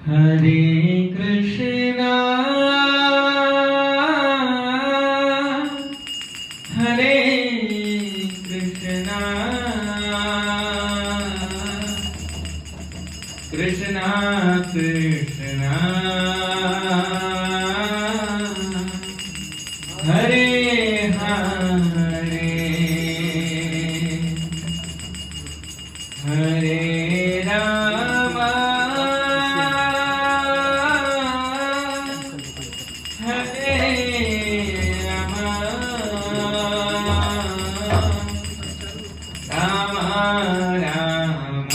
हरे कृष्णा हरे कृष्णा कृष्णा कृष्णा हरे हरे हरे राम हरे राम राम राम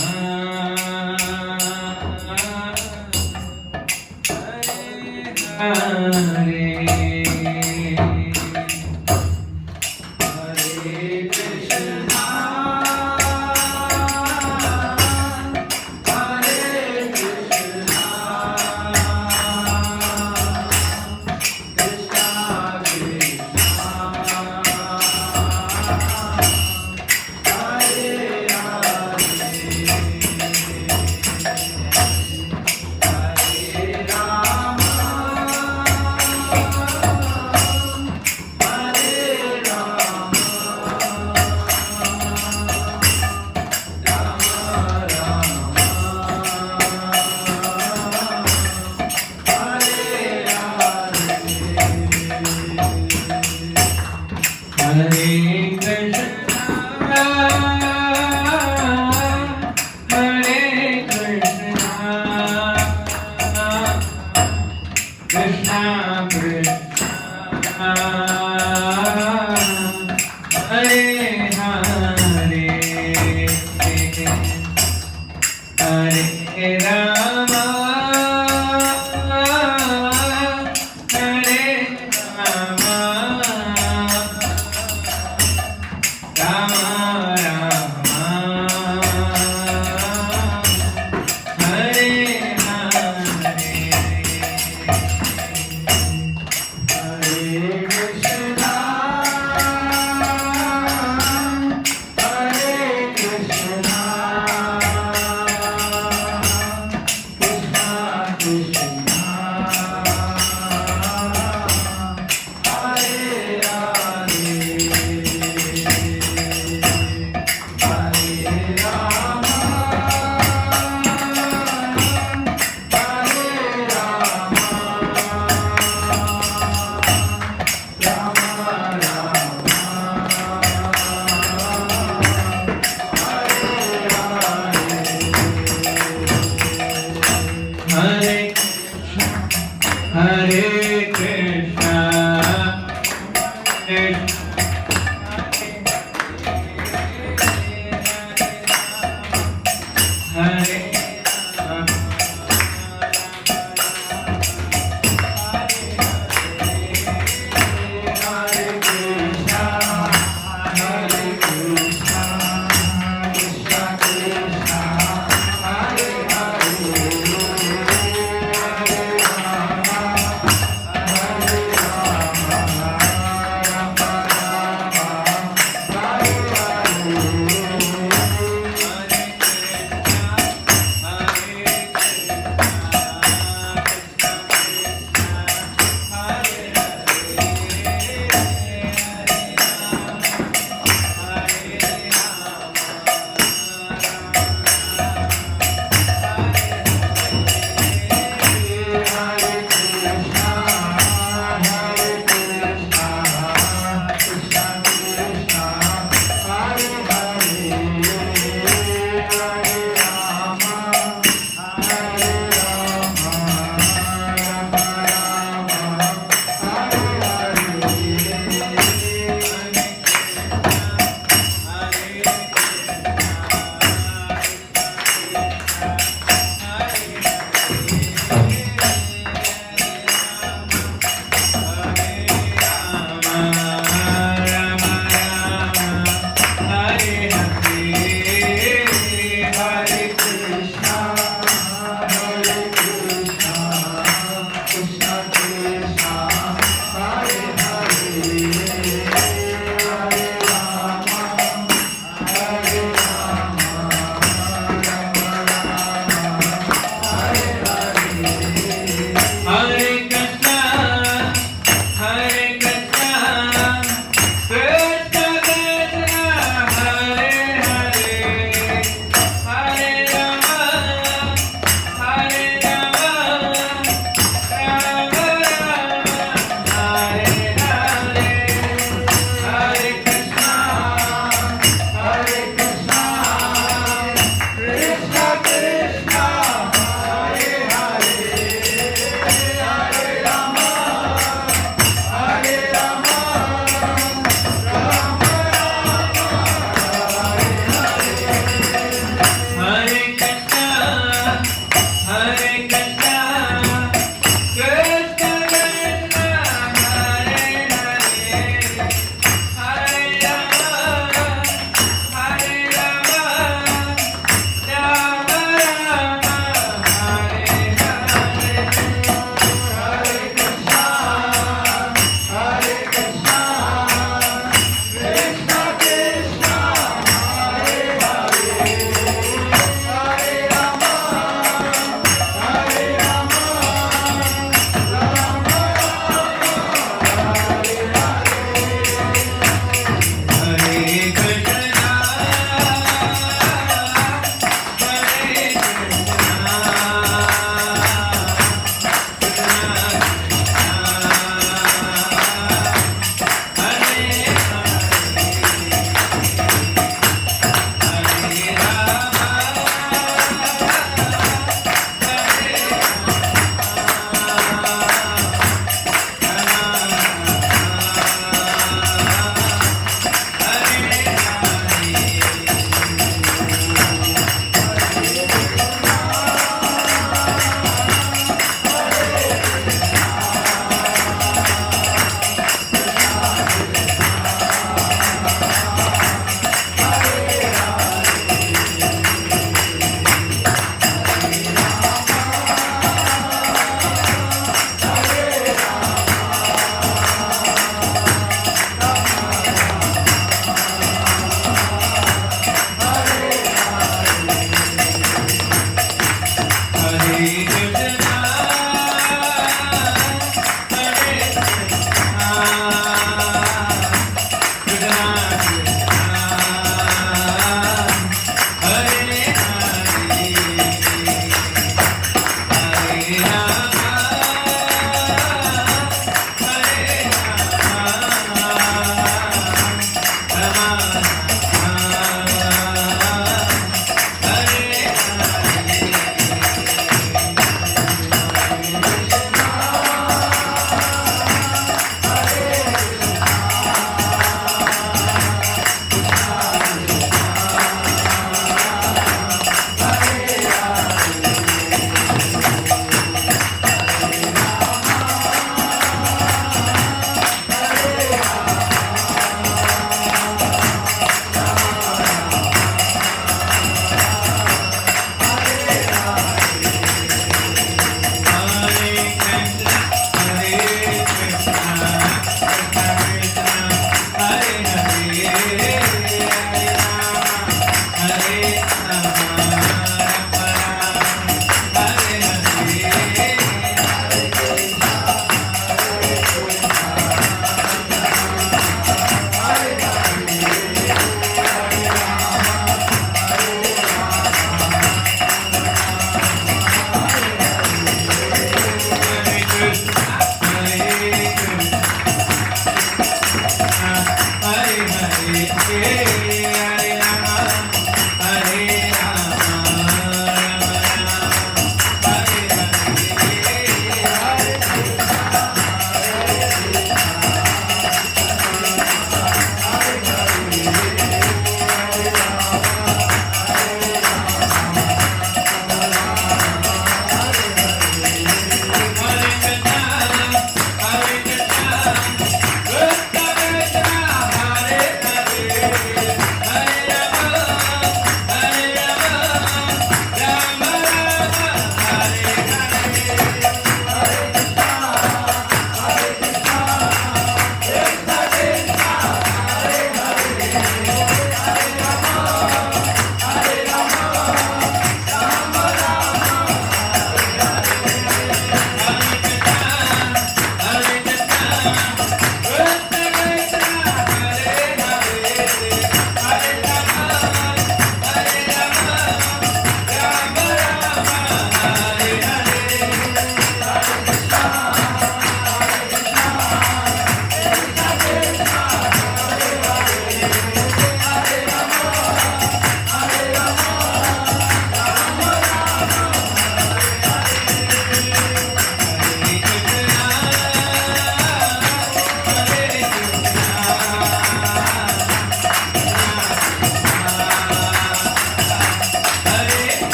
हरे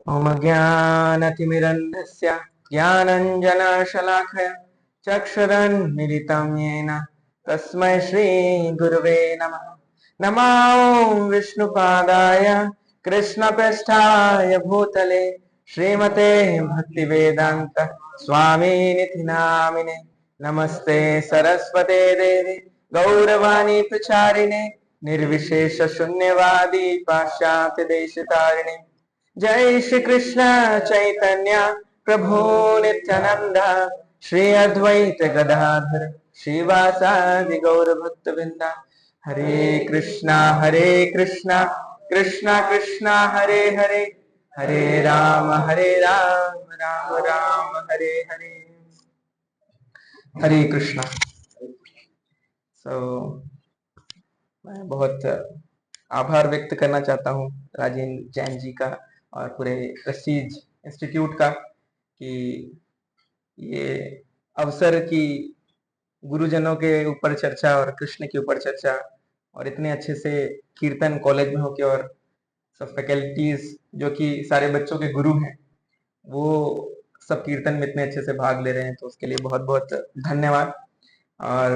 ओम ज्ञानतिमिरन्धस्य ज्ञानञ्जनशलाखया चक्षुरुन्मिलितं येन तस्मै श्रीगुरुवे नमः। नमो विष्णुपादाय कृष्णपृष्ठाय भूतले श्रीमते भक्तिवेदान्त स्वामिनिधि नामिने। नमस्ते सरस्वते देवी गौरवाणी प्रचारिणे निर्विशेष शून्यवादी पाश्चात्य देशतारिणे। जय श्री कृष्ण चैतन्य प्रभु नित्यानंद श्री अद्वैत गदाधर श्रीवासादि गौर भक्त वृंदा। हरे कृष्णा कृष्णा कृष्णा हरे हरे, हरे राम राम राम हरे हरे। हरे कृष्णा। मैं बहुत आभार व्यक्त करना चाहता हूँ राजेंद्र जैन जी का और पूरे प्रेस्टीज इंस्टीट्यूट का कि ये अवसर की गुरुजनों के ऊपर चर्चा और कृष्ण के ऊपर चर्चा और इतने अच्छे से कीर्तन कॉलेज में होके और सब फैकल्टीज जो कि सारे बच्चों के गुरु हैं वो सब कीर्तन में इतने अच्छे से भाग ले रहे हैं, तो उसके लिए बहुत बहुत धन्यवाद। और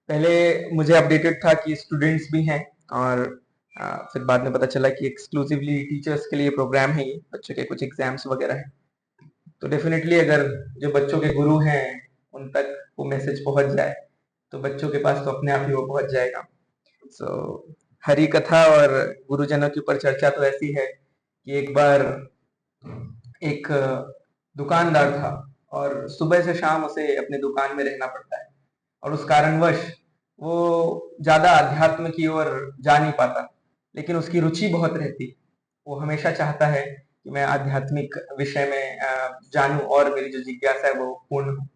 पहले मुझे अपडेटेड था कि स्टूडेंट्स भी हैं और फिर बाद में पता चला कि एक्सक्लूसिवली टीचर्स के लिए प्रोग्राम है, ये बच्चों के कुछ एग्जाम्स वगैरह हैं। तो डेफिनेटली अगर जो बच्चों के गुरु हैं उन तक वो मैसेज पहुंच जाए तो बच्चों के पास तो अपने आप ही वो पहुंच जाएगा। सो हरि कथा और गुरुजनों के ऊपर चर्चा तो ऐसी है कि एक बार एक दुकानदार था और सुबह से शाम उसे अपनी दुकान में रहना पड़ता है और उस कारणवश वो ज्यादा अध्यात्म की ओर जा नहीं पाता, लेकिन उसकी रुचि बहुत रहती। वो हमेशा चाहता है कि मैं आध्यात्मिक विषय में जानूं और मेरी जो जिज्ञासा है वो पूर्ण हो।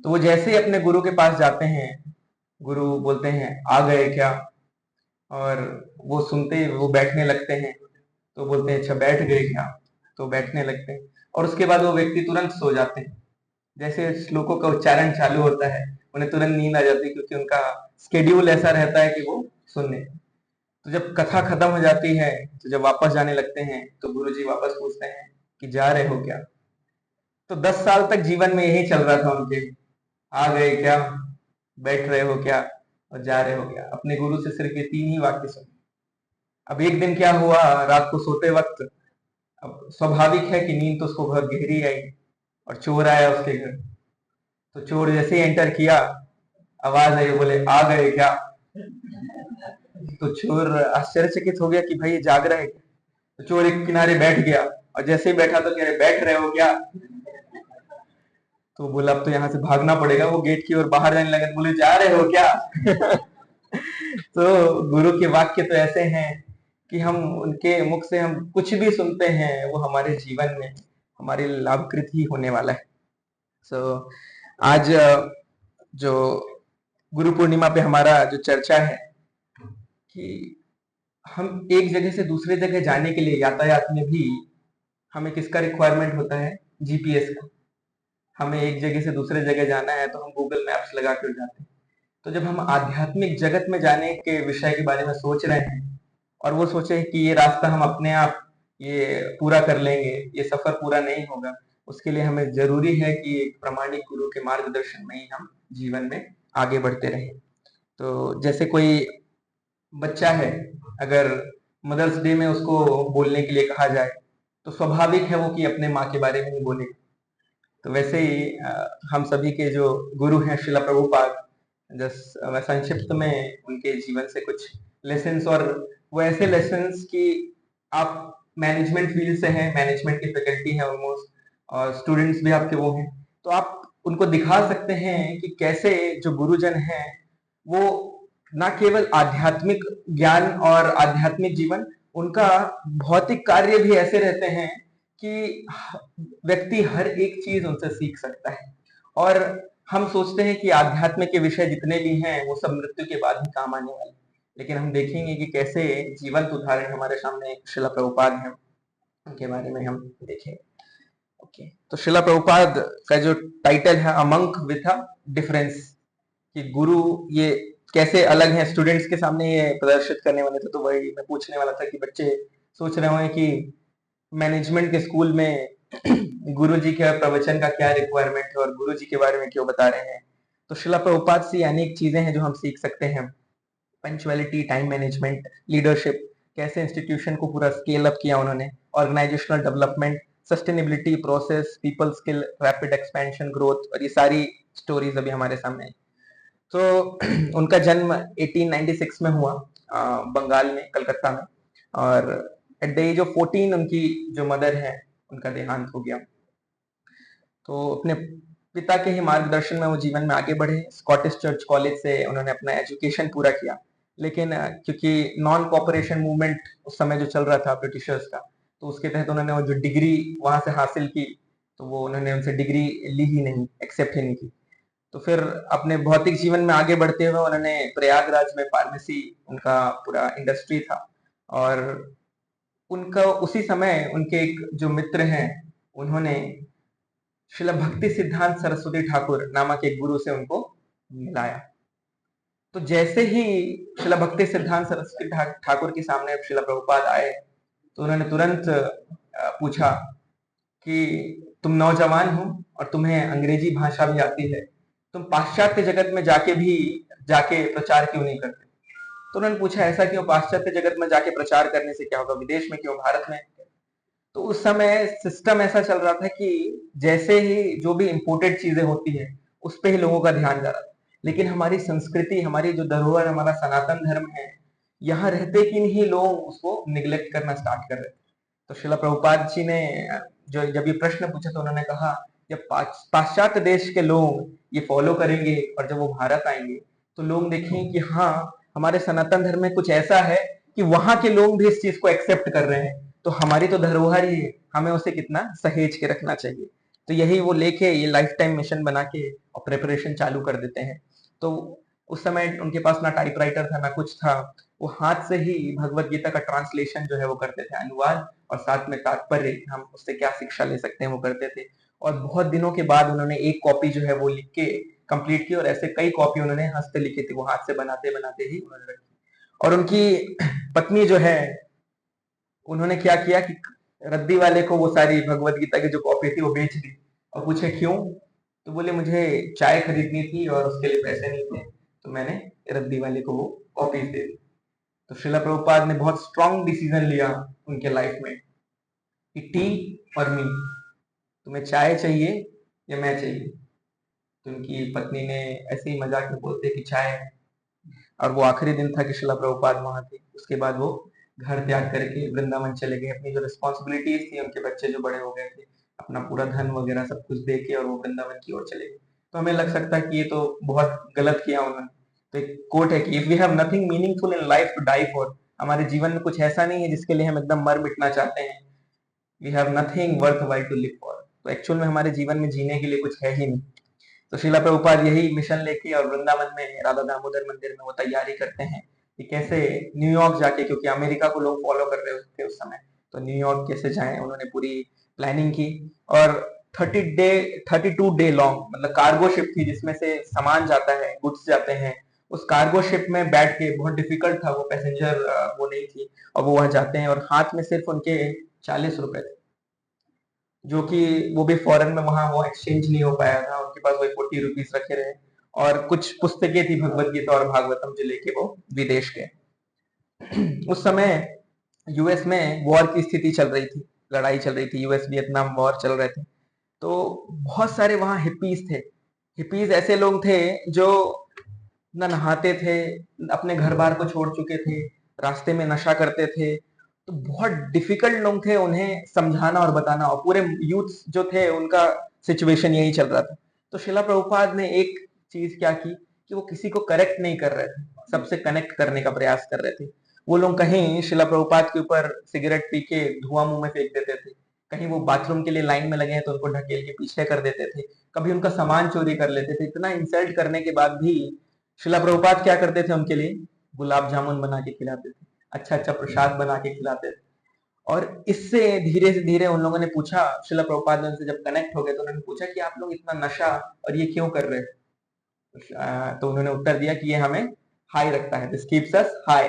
तो वो जैसे ही अपने गुरु के पास जाते हैं, गुरु बोलते हैं आ गए क्या, और वो सुनते ही वो बैठने लगते हैं तो बोलते हैं अच्छा बैठ गए क्या, तो बैठने लगते हैं और उसके बाद वो व्यक्ति तुरंत सो जाते हैं। जैसे श्लोकों का उच्चारण चालू होता है उन्हें तुरंत नींद आ जाती है, क्योंकि उनका स्केड्यूल ऐसा रहता है कि वो सुनने। तो जब कथा खत्म हो जाती है तो जब वापस जाने लगते हैं तो गुरुजी वापस पूछते हैं कि जा रहे हो क्या। तो 10 साल तक जीवन में यही चल रहा था उनके, आ गए क्या, बैठ रहे हो क्या और जा रहे हो क्या। अपने गुरु से सिर्फ ये 3 ही वाक्य सुने। अब एक दिन क्या हुआ, रात को सोते वक्त, अब स्वाभाविक है कि नींद तो उसको बहुत गहरी आई और चोर आया उसके घर। तो चोर जैसे ही एंटर किया आवाज आई, बोले आ गए क्या। तो चोर आश्चर्यचकित हो गया कि भाई ये जाग रहा है क्या। तो चोर एक किनारे बैठ गया और जैसे ही बैठा तो कह रहे बैठ रहे हो क्या। तो बोला अब तो यहाँ से भागना पड़ेगा, वो गेट की ओर बाहर जाने लगा, बोले जा रहे हो क्या। तो गुरु के वाक्य तो ऐसे हैं कि हम उनके मुख से हम कुछ भी सुनते हैं वो हमारे जीवन में हमारे लाभकृत ही होने वाला है। सो आज जो गुरु पूर्णिमा पे हमारा जो चर्चा है कि हम एक जगह से दूसरे जगह जाने के लिए यातायात में भी हमें किसका रिक्वायरमेंट होता है, जीपीएस का। हमें एक जगह से दूसरे जगह जाना है तो हम गूगल मैप्स लगा कर जाते हैं। तो जब हम आध्यात्मिक जगत में जाने के विषय के बारे में सोच रहे हैं और वो सोचे कि ये रास्ता हम अपने आप ये पूरा कर लेंगे, ये सफर पूरा नहीं होगा, उसके लिए हमें जरूरी है कि एक प्रामाणिक गुरु के मार्गदर्शन में ही हम जीवन में आगे बढ़ते रहें। तो जैसे कोई बच्चा है, अगर मदर्स डे में उसको बोलने के लिए कहा जाए तो स्वाभाविक है वो कि अपने माँ के बारे में ही बोले। तो वैसे ही हम सभी के जो गुरु हैं श्रील प्रभुपाद, मैं संक्षिप्त में उनके जीवन से कुछ लेसन्स, और वो ऐसे लेसन्स कि आप मैनेजमेंट फील्ड से हैं, मैनेजमेंट की फैकल्टी है ऑलमोस्ट, और स्टूडेंट्स भी आपके वो हैं, तो आप उनको दिखा सकते हैं कि कैसे जो गुरुजन हैं वो ना केवल आध्यात्मिक ज्ञान और आध्यात्मिक जीवन, उनका भौतिक कार्य भी ऐसे रहते हैं कि व्यक्ति हर एक चीज उनसे सीख सकता है। और हम सोचते हैं कि आध्यात्म के विषय जितने भी हैं वो सब मृत्यु के बाद ही काम आने वाले, लेकिन हम देखेंगे कि कैसे जीवंत उदाहरण हमारे सामने श्रील प्रभुपाद हैं, उनके बारे में हम देखेंगे। ओके, तो श्रील प्रभुपाद का जो टाइटल है अमंक विथ अ डिफरेंस, कि गुरु ये कैसे अलग हैं, स्टूडेंट्स के सामने ये प्रदर्शित करने वाले थे। तो वही मैं पूछने वाला था कि बच्चे सोच रहे होंगे कि मैनेजमेंट के स्कूल में गुरु जी के प्रवचन का क्या रिक्वायरमेंट है और गुरु जी के बारे में क्यों बता रहे हैं। तो शिला प्रभुपाद से अनेक चीजें हैं जो हम सीख सकते हैं। पंचुअलिटी, टाइम मैनेजमेंट, लीडरशिप, कैसे इंस्टीट्यूशन को पूरा स्केल अप किया उन्होंने, organisational development, sustainability, process, people skill, rapid expansion, growth, और ये सारी स्टोरीज अभी हमारे सामने आई। तो उनका जन्म 1896 में हुआ, बंगाल में, कलकत्ता में, और एट द एज ऑफ 14 उनकी जो मदर है उनका देहांत हो गया। तो अपने पिता के ही मार्गदर्शन में वो जीवन में आगे बढ़े। स्कॉटिश चर्च कॉलेज से उन्होंने अपना एजुकेशन पूरा किया, लेकिन क्योंकि नॉन कॉपरेशन मूवमेंट उस समय जो चल रहा था ब्रिटिशर्स का, तो उसके तहत उन्होंने वो जो डिग्री वहां से हासिल की, तो वो उन्होंने उनसे डिग्री ली ही नहीं, एक्सेप्ट ही नहीं की। तो फिर अपने भौतिक जीवन में आगे बढ़ते हुए उन्होंने प्रयागराज में फार्मेसी, उनका पूरा इंडस्ट्री था, और उनका उसी समय उनके एक जो मित्र हैं उन्होंने श्रील भक्ति सिद्धांत सरस्वती ठाकुर नामक एक गुरु से उनको मिलाया। तो जैसे ही श्रील भक्ति सिद्धांत सरस्वती ठाकुर के सामने श्रील प्रभुपाद आए, तो उन्होंने तुरंत पूछा कि तुम नौजवान हो और तुम्हें अंग्रेजी भाषा भी आती है, तुम पाश्चात्य जगत में जाके प्रचार क्यों नहीं करते। तो उन्होंने पूछा, ऐसा क्यों, पाश्चात्य जगत में जाके प्रचार करने से क्या होगा, विदेश में क्यों, भारत में। तो उस समय सिस्टम ऐसा चल रहा था कि जैसे ही जो भी इंपोर्टेड चीजें होती है उस पे ही लोगों का ध्यान जा रहा था, लेकिन हमारी संस्कृति, हमारी जो धरोहर, हमारा सनातन धर्म है, यहाँ रहते कि नहीं लोग उसको निग्लेक्ट करना स्टार्ट कर रहे थे। तो शिला प्रभुपाद जी ने जो जब ये प्रश्न पूछा तो उन्होंने कहा, जब पाश्चात्य देश के लोग ये फॉलो करेंगे और जब वो भारत आएंगे तो लोग देखेंगे कि हाँ, हमारे सनातन धर्म में कुछ ऐसा है कि वहां के लोग भी इस चीज को एक्सेप्ट कर रहे हैं, तो हमारी तो धरोहर ही है, हमें उसे कितना सहेज के रखना चाहिए। तो यही वो लेके ये लाइफ टाइम मिशन बना के और प्रिपरेशन चालू कर देते हैं। तो उस समय उनके पास ना टाइपराइटर था ना कुछ था, वो हाथ से ही भगवत गीता का ट्रांसलेशन जो है वो करते थे, अनुवाद, और साथ में तात्पर्य, हम उससे क्या शिक्षा ले सकते हैं वो करते थे। और बहुत दिनों के बाद उन्होंने एक कॉपी जो है वो लिख के कंप्लीट की, और ऐसे कई कॉपी उन्होंने हस्त लिखी थी, वो हाथ से बनाते बनाते ही उन्होंने रखी। और उनकी पत्नी जो है, उन्होंने क्या किया कि रद्दी वाले को वो सारी भगवत गीता की जो कॉपी थी वो बेच दी। और पूछे क्यों, तो बोले मुझे चाय खरीदनी थी और उसके लिए पैसे नहीं थे, तो मैंने रद्दी वाले को वो कॉपी दे दी। तो श्रीला प्रभुपाद ने बहुत स्ट्रांग डिसीजन लिया उनके लाइफ में कि टी और मी, तुम्हें चाय चाहिए या मैं चाहिए। तो उनकी पत्नी ने ऐसे ही मजाक में बोलते कि चाय। और वो आखिरी दिन था कि श्रीला प्रभुपाद वहां थे। उसके बाद वो घर त्याग करके वृंदावन चले गए, अपनी जो रिस्पॉन्सिबिलिटीज थी, उनके बच्चे जो बड़े हो गए थे, अपना पूरा धन वगैरह सब कुछ दे के और वो वृंदावन की ओर चले गए। तो हमें लग सकता है कि ये तो बहुत गलत किया उन्होंने। तो एक कोट है कि if we have nothing meaningful in life to die for, हमारे जीवन में कुछ ऐसा नहीं है जिसके लिए हम एकदम मर मिटना चाहते हैं। We have nothing worthwhile to live for, तो एक्चुअल में हमारे जीवन में जीने के लिए कुछ है ही नहीं। तो श्रीला प्रभुपाद यही मिशन लेके और वृंदावन में राधा दामोदर मंदिर में वो तैयारी करते हैं कि कैसे न्यूयॉर्क जाके, क्योंकि अमेरिका को लोग फॉलो कर रहे थे उस समय, तो न्यूयॉर्क कैसे जाएं, उन्होंने पूरी प्लानिंग की। और 32 डे लॉन्ग, मतलब कार्गो शिप थी जिसमें से सामान जाता है, गुड्स जाते हैं, उस कार्गो शिप में बैठ के, बहुत डिफिकल्ट था, वो पैसेंजर वो नहीं थी, और वो वहां जाते हैं और हाथ में सिर्फ उनके 40 रुपए थे, जो कि वो भी फॉरेन में वहां वो एक्सचेंज नहीं हो पाया था, उनके पास वही 40 रुपीज रखे रहे। और कुछ पुस्तकें थी भगवत गीता और भागवतम जो लेके वो विदेश गए। उस समय यूएस में वॉर की स्थिति चल रही थी, लड़ाई चल रही थी, यूएस वियतनाम वॉर चल रहे थे। तो बहुत सारे वहां हिप्पीज थे। हिप्पीज ऐसे लोग थे जो न नहाते थे, अपने घर बार को छोड़ चुके थे, रास्ते में नशा करते थे। तो बहुत डिफिकल्ट लोग थे उन्हें समझाना और बताना, और पूरे यूथ जो थे उनका सिचुएशन यही चल रहा था। तो शिला प्रभुपाद ने एक चीज क्या की कि वो किसी को करेक्ट नहीं कर रहे थे, सबसे कनेक्ट करने का प्रयास कर रहे थे। वो लोग कहीं शिला प्रभुपाद के ऊपर सिगरेट पी के धुआं मुंह में फेंक देते थे, कहीं वो बाथरूम के लिए लाइन में लगे हैं तो उनको ढकेल के पीछे कर देते थे, कभी उनका सामान चोरी कर लेते थे। इतना इंसल्ट करने के बाद भी शिला प्रभुपाद क्या करते थे, उनके लिए गुलाब जामुन बना के खिलाते थे, अच्छा अच्छा प्रसाद बना के खिलाते थे। और इससे धीरे से धीरे उन लोगों ने पूछा, शिला प्रभुपाद ने उनसे जब कनेक्ट हो गए तो उन्होंने पूछा कि आप लोग इतना नशा और ये क्यों कर रहे हैं। तो उन्होंने उत्तर दिया कि ये हमें हाई रखता है, दिस कीप्स अस हाई।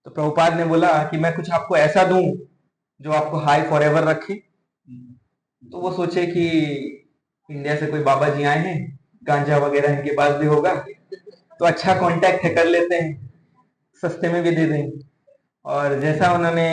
तो प्रभुपाद ने बोला कि मैं कुछ आपको ऐसा दूं जो आपको हाई फॉर एवर रखे। तो वो सोचे कि इंडिया से कोई बाबा जी आए हैं, गांजा वगैरह इनके पास भी होगा, तो अच्छा कांटेक्ट है, कर लेते हैं, सस्ते में भी दे देंगे। और जैसा उन्होंने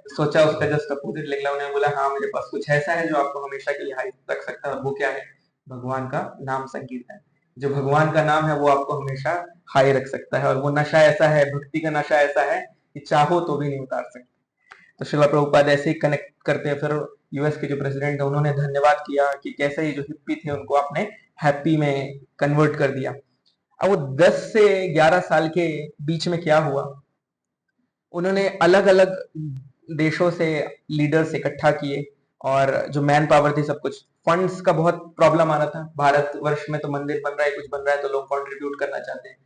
सोचा उसका जस्ट अपोजिट निकला। उन्होंने बोला हाँ मेरे पास कुछ ऐसा है जो आपको हमेशा के लिए हाई रख सकता है, और वो क्या है? भगवान का नाम संकीर्तन। जो भगवान का नाम है वो आपको हमेशा हाई रख सकता है, और वो नशा ऐसा है, भक्ति का नशा ऐसा है कि चाहो तो भी नहीं उतार सकते। तो शिला प्रभुपाद ऐसे ही कनेक्ट करते हैं। फिर यूएस के जो प्रेसिडेंट है उन्होंने धन्यवाद किया कि कैसे ही जो हिप्पी थे उनको आपने हैप्पी में कन्वर्ट कर दिया। अब वो 10 से 11 साल के बीच में क्या हुआ, उन्होंने अलग अलग देशों से लीडर्स इकट्ठा किए, और जो मैन पावर थी, सब कुछ, फंड्स का बहुत प्रॉब्लम आ रहा था। भारत वर्ष में तो मंदिर बन रहा है, कुछ बन रहा है तो लोग कंट्रीब्यूट करना चाहते हैं।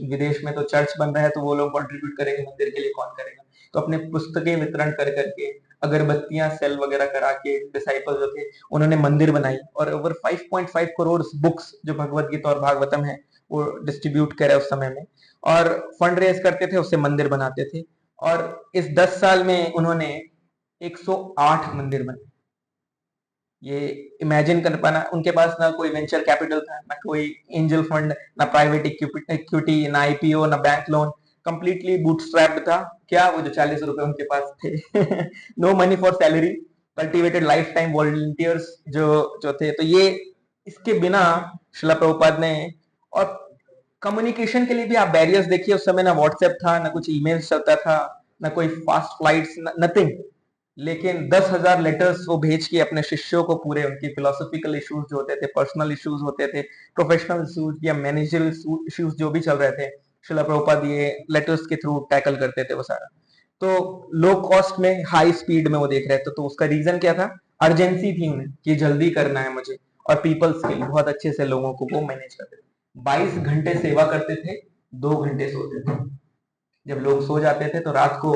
विदेश में तो चर्च बन रहा है तो वो लोग कंट्रीब्यूट करेंगे, मंदिर के लिए कौन करेगा? तो अपने पुस्तकें वितरण कर करके, अगरबत्तियां सेल वगैरह करा के डिसाइपल जो थे उन्होंने मंदिर बनाई, और ओवर 5.5 करोड़ बुक्स जो भगवत गीता और भागवतम है वो डिस्ट्रीब्यूट करे उस समय में, और फंड रेज करते थे, उससे मंदिर बनाते थे। और इस 10 साल में उन्होंने 108 मंदिर बनाए। ये इमेजिन कर पाना, उनके पास ना कोई वेंचर कैपिटल था, ना कोई एंजल फंड, ना प्राइवेट इक्विटी, ना आईपीओ, ना बैंक लोन, कंप्लीटली बूटस्ट्रैप्ड था। क्या वो जो 40 रुपए उनके पास थे no money for salary, cultivated lifetime volunteers जो जो थे। तो ये इसके बिना शिला प्रभुपाद ने, और कम्युनिकेशन के लिए भी आप बैरियर्स देखिए, उस समय ना व्हाट्सएप था, ना कुछ ईमेल चलता था, ना कोई फास्ट फ्लाइट्स, नथिंग। लेकिन 10,000 लेटर्स वो भेज के अपने शिष्यों को पूरे उनकी फिलोसॉफिकल इश्यूज जो होते थे, पर्सनल इश्यूज होते थे, प्रोफेशनल इश्यूज या मैनेजरल इश्यूज जो भी चल रहे थे, शिला प्रभुपाद ये लेटर्स के थ्रू टैकल करते थे वो सारा। तो लो कॉस्ट में हाई स्पीड में वो देख रहे थे। तो उसका रीजन क्या था? अर्जेंसी थी उन्हें कि जल्दी करना है मुझे, और पीपल स्किल, बहुत अच्छे से लोगों को वो मैनेज करते थे। 22 घंटे सेवा करते थे, 2 घंटे सोते थे। जब लोग सो जाते थे तो रात को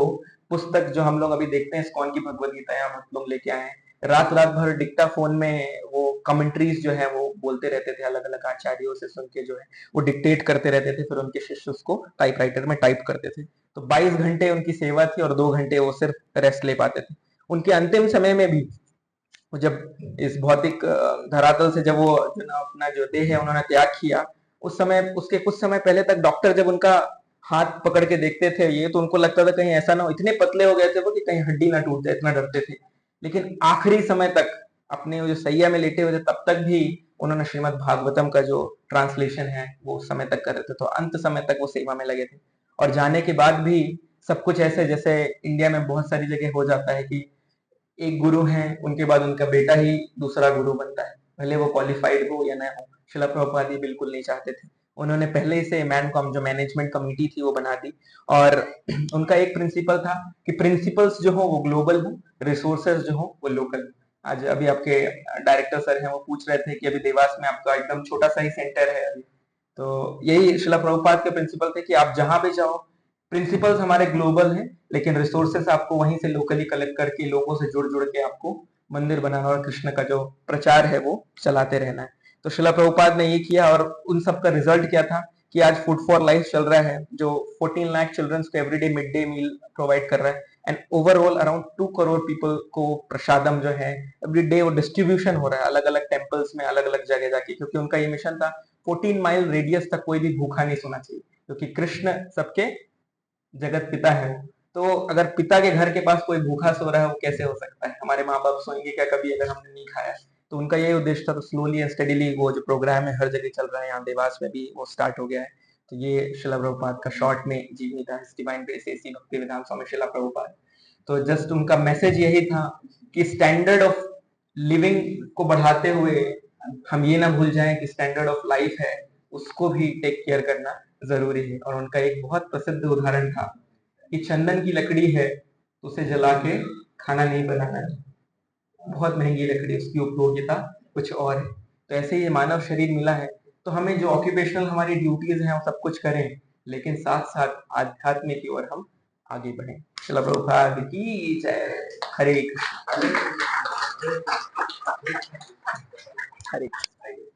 पुस्तक जो हम लोग अभी देखते हैं इस्कॉन की भगवत गीता यहाँ हम लोग लेके आए हैं, रात रात भर डिक्टा फोन में वो कमेंट्रीज जो है वो बोलते रहते थे, अलग अलग आचार्यों से सुन के जो है वो डिक्टेट करते रहते थे, फिर उनके शिष्य उसको टाइपराइटर में टाइप करते थे। तो 22 घंटे उनकी सेवा थी, और 2 घंटे वो सिर्फ रेस्ट ले पाते थे। उनके अंतिम समय में भी जब इस भौतिक धरातल से जब वो अपना जो देह है उन्होंने त्याग किया, उस समय, उसके कुछ समय पहले तक डॉक्टर जब उनका हाथ पकड़ के देखते थे ये, तो उनको लगता था कहीं ऐसा ना हो, इतने पतले हो गए थे वो कि कहीं हड्डी ना टूट जाए, इतना डरते थे। लेकिन आखिरी समय तक अपने वो जो सैया में लेटे हुए थे तब तक भी उन्होंने श्रीमद् भागवतम का जो ट्रांसलेशन है वो उस समय तक कर रहे थे। तो अंत समय तक वो सेवा में लगे थे। और जाने के बाद भी सब कुछ ऐसे जैसे इंडिया में बहुत सारी जगह हो जाता है कि एक गुरु है, उनके बाद उनका बेटा ही दूसरा गुरु बनता है, भले वो क्वालिफाइड हो या ना हो। शिला प्रभुपाद ये बिल्कुल नहीं चाहते थे। उन्होंने पहले ही से मैनकॉम जो मैनेजमेंट कमेटी थी वो बना दी, और उनका एक प्रिंसिपल था कि प्रिंसिपल्स जो हो वो ग्लोबल हो, रिसोर्सेज जो हो वो लोकल। आज अभी आपके डायरेक्टर सर हैं वो पूछ रहे थे कि अभी देवास में आपका एकदम छोटा सा ही सेंटर है अभी। तो यही शिला प्रभुपाद के प्रिंसिपल थे कि आप जहां भी जाओ, प्रिंसिपल्स हमारे ग्लोबल हैं, लेकिन रिसोर्सेस आपको वहीं से लोकली कलेक्ट करके लोगों से जुड़ जुड़ के आपको मंदिर बनाना और कृष्ण का जो प्रचार है वो चलाते रहना है। तो शिला प्रभुपाद ने ये किया, और उन सब का रिजल्ट क्या था कि आज फूड फॉर लाइफ चल रहा है, जो 14 लाख चिल्ड्रंस को everyday mid day meal provide कर रहा है, and overall around 2 crore people को प्रसादम जो है एवरी डे वो डिस्ट्रीब्यूशन हो रहा है अलग अलग टेम्पल्स में, अलग अलग जगह जाके, क्योंकि उनका ये मिशन था 14 माइल रेडियस तक कोई भी भूखा नहीं सोना चाहिए, क्योंकि कृष्ण सबके जगत पिता है। तो अगर पिता के घर के पास कोई भूखा सो रहा है वो कैसे हो सकता है? हमारे माँ बाप सोएंगे क्या कभी अगर हमने नहीं खाया? तो उनका यही उद्देश्य था। तो स्लोली एंड स्टडीली वो जो प्रोग्राम है हर जगह चल रहा है, यहाँ देवास में भी वो स्टार्ट हो गया है। तो ये शिला प्रभुपाद का शॉर्ट में जीवनी था, डिवाइन ग्रेस एसी भक्ति विधान स्वामी शिला प्रभुपाद। तो जस्ट उनका मैसेज यही था कि स्टैंडर्ड ऑफ लिविंग को बढ़ाते हुए हम ये ना भूल जाएं कि स्टैंडर्ड ऑफ लाइफ है उसको भी टेक केयर करना जरूरी है। और उनका एक बहुत प्रसिद्ध उदाहरण था कि चंदन की लकड़ी है तो उसे जला के खाना नहीं बनाना है, बहुत महंगी लकड़ी, उसकी उपयोगिता कुछ और है। तो ऐसे ही मानव शरीर मिला है, तो हमें जो ऑक्यूपेशनल हमारी ड्यूटीज हैं वो सब कुछ करें, लेकिन साथ साथ आध्यात्म की ओर हम आगे बढ़ें। श्रील प्रभुपाद की जय। हरे कृष्ण। हरे कृष्ण।